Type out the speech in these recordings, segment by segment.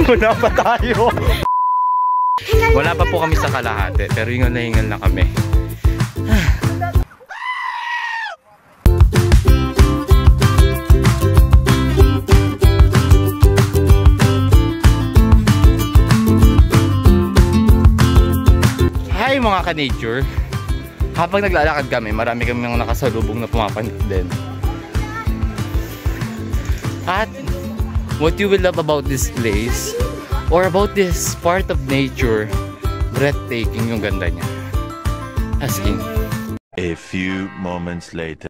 Wala pa tayo. Wala pa po kami sa kalahati, pero hingal na hingal na kami. Hi mga ka-nature. Habang naglalakad kami, marami kaming nakasalubong na pumapanit din. At what you will love about this place or about this part of nature, breathtaking yung ganda niya. As in. A few moments later.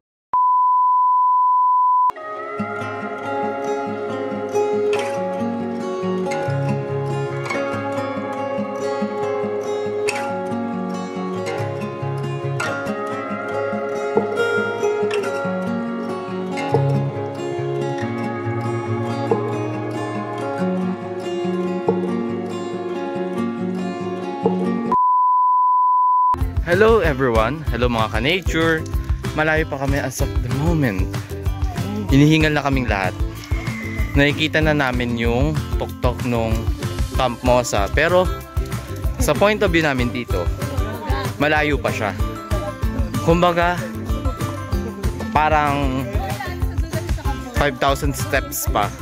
Hello everyone, hello mga ka-nature. Malayo pa kami as of the moment. Hinihingal na kaming lahat. Nakikita na namin yung tuktok nung Camp Mosa. Pero sa point of view namin dito, malayo pa siya. Kumbaga, parang 5,000 steps pa.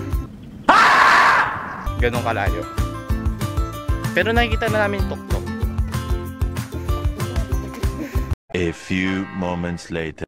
Ganun kalayo. Pero nakikita na namin yung tuktok. A few moments later.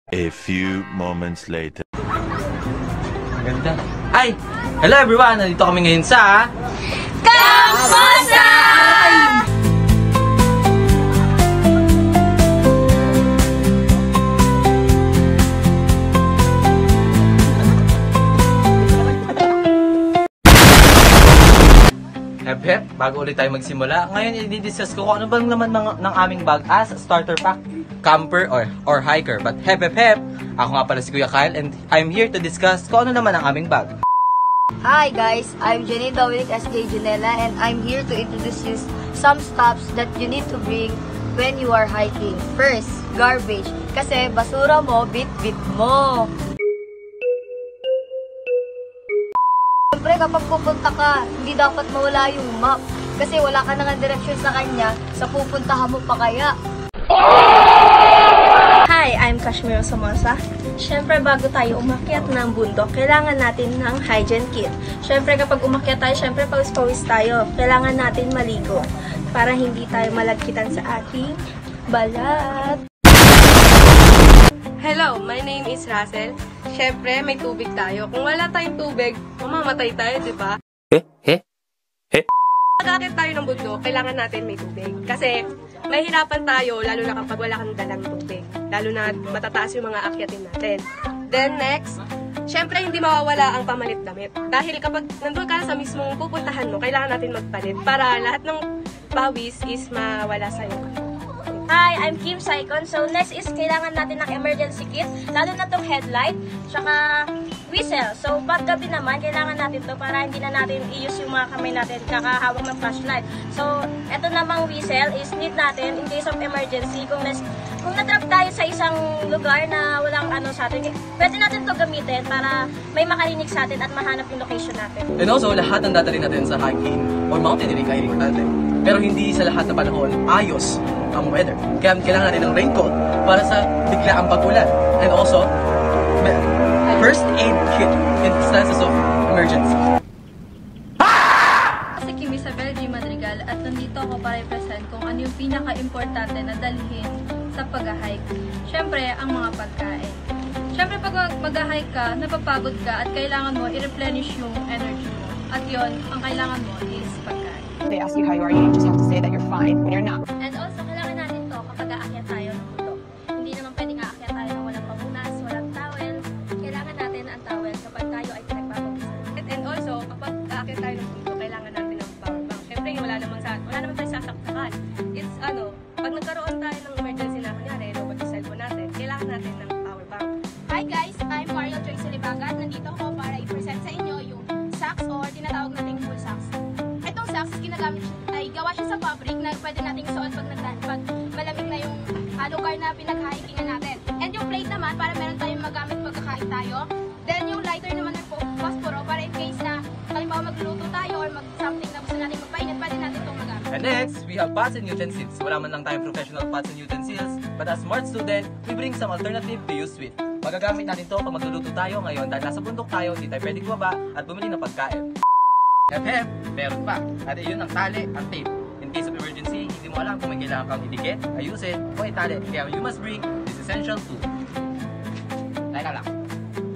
A few moments later. Ganda. Ay! Hello everyone! Nandito kami ngayon sa Camp Mosa! Hep hep, bago ulit tayo magsimula. Ngayon i-discuss ko kung ano bang naman ng aming bag as starter pack, camper or hiker. But hep hep hep, ako nga pala si Kuya Kyle and I'm here to discuss kung ano naman ang aming bag. Hi guys, I'm Jenny Dominic S.J. Junela and I'm here to introduce you some stuffs that you need to bring when you are hiking. First, garbage. Kasi basura mo, bit-bit mo. Siyempre kapag pupunta ka, hindi dapat mawala yung map. Kasi wala ka nang direction sa kanya, sa pupuntahan mo pa kaya. Hi, I'm Kashmir Somoza. Siyempre, bago tayo umakyat ng bundok, kailangan natin ng hygiene kit. Siyempre, kapag umakyat tayo, siyempre, pawis-pawis tayo. Kailangan natin maligo para hindi tayo malagkitan sa ating balat. Hello, my name is Russell. Siyempre, may tubig tayo. Kung wala tayong tubig, mamamatay tayo, di ba? Pag-akit tayo ng bundok, kailangan natin may tubig. Kasi, mahirapan tayo, lalo na kapag wala kang dalang tubig. Lalo na matataas yung mga akyatin natin. Then next, syempre hindi mawawala ang pamalit damit. Dahil kapag nandun ka na sa mismong pupuntahan mo, kailangan natin magpalit para lahat ng pawis is mawala sa'yo. Hi, I'm Kim Saikon. So, next is kailangan natin ng emergency kit, lalo na tong headlight, tsaka whistle. So, paggabi naman, kailangan natin to para hindi na natin i-use yung mga kamay natin kakahawak ng flashlight. So, eto namang whistle is need natin in case of emergency. Kung na-trap tayo sa isang lugar na walang ano sa atin, pwede natin to gamitin para may makarinig sa atin at mahanap yung location natin. And also, lahat ng dadalhin natin sa hiking or mountaineering kahiling natin. Pero hindi sa lahat na panahon ayos ang weather. Kaya kailangan natin ng raincoat para sa biglaang pag-ulan. And also, first aid kit in instances of emergency. Si Kim Isabel G. Madrigal at nandito ako para i-present kung ano yung pinaka-importante na dalhin sa pag-hike. Siyempre, ang mga pagkain. Siyempre, pag mag-hike ka, napapagod ka at kailangan mo i-replenish yung energy mo. At yon, ang kailangan mo is pagkain. They ask you how you are, you just have to say that you're fine when you're not. And also, kailangan natin to kapag aakyat tayo ng bundok. Hindi naman pwedeng aakyat tayo ng walang pamunas, walang towel. Kailangan natin ang towel kapag tayo ay pinagpapawisan. And also, kapag aakyat tayo ng bundok, kailangan natin ng power bank. Siyempre, wala naman tayo tinatawag nating full socks. Itong socks, ginagamit ay gawa siya sa fabric na pwede nating isuot pag malamig na yung lugar na pinag-hikingan natin. And yung plate naman, para meron tayong magamit pagkakain tayo. Then yung lighter naman ay posporo para in case na halimbawa magluluto tayo or mag-something na gusto natin magpainit, pwede natin itong magamit. And next, we have pots and utensils. Wala man lang tayong professional pots and utensils, but as smart student, we bring some alternative to use with. Magagamit natin to pag magluluto tayo ngayon dahil nasa bundok tayo, hindi tayo pwedeng bumaba at bumili ng pagkain. Meron pa. At yun ang tali, ang tape. In case of emergency, hindi mo alam kung may kailangan kang idikit, ayusin, o itali. Kaya you must bring this essential tool. Teka lang.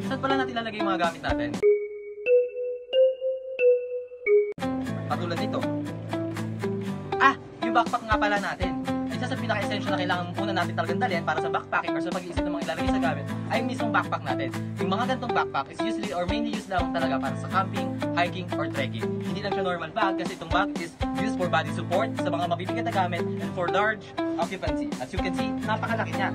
Saan pala natin lalagay yung mga gamit natin? Katulad nito. Yung backpack nga pala natin. Isa sa pinaka-essential na kailangan muna natin talagang dalhin para sa backpacking or sa pag-iisip ng mga ilalagay sa gamit ay yung mismong backpack natin. Yung mga gantong backpack is usually or mainly used lang talaga para sa camping, hiking, or trekking. Hindi lang siya normal bag kasi itong bag is used for body support sa mga mabibigat na gamit and for large occupancy. As you can see, napakalaki niya.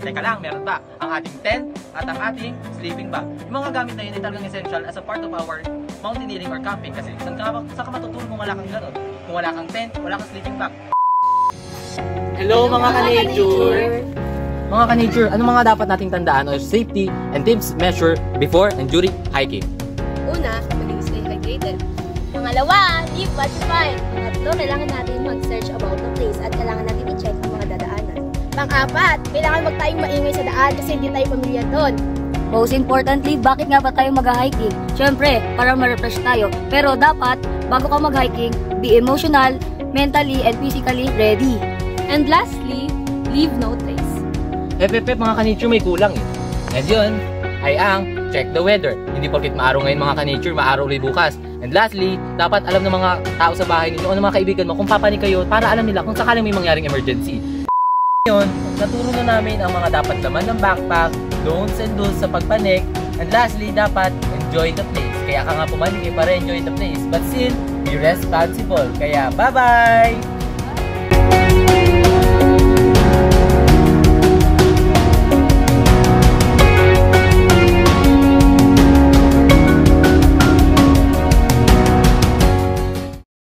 Teka lang, meron pa ang ating tent at ang ating sleeping bag. Yung mga gamit na yun ay talagang essential as a part of our mountaineering or camping kasi saan ka matutulog kung wala kang gano'n? Kung wala kang tent, wala kang sleeping bag. Hello mga ka-nature! Mga ka-nature, ano mga dapat nating tandaan o safety and tips measure before and during hiking? Una, maging stay hydrated. Pangalawa, live what you find. Pangatlo, kailangan natin mag-search about the place at kailangan natin i-check ang mga dadaanan. Pang-apat, kailangan magtayong maingay sa daan kasi hindi tayo pamilyar doon. Most importantly, bakit nga ba tayo mag-hiking? Siyempre, para ma-refresh tayo. Pero dapat, bago ka mag-hiking, be emotional, mentally, and physically ready. And lastly, leave no trace. Mga ka-nature, may kulang eh. And yun ay ang check the weather. Hindi porket maaraw ngayon mga ka-nature, maaraw ulit bukas. And lastly, dapat alam ng mga tao sa bahay ninyo o ng mga kaibigan mo kung papanig kayo para alam nila kung sakaling may mangyaring emergency. Ngayon, naturo na namin ang mga dapat laman ng backpack, don'ts and do's sa pagpanik, and lastly, dapat enjoy the place. Kaya ka nga pumanig para enjoy the place, but still, be responsible. Kaya, bye-bye!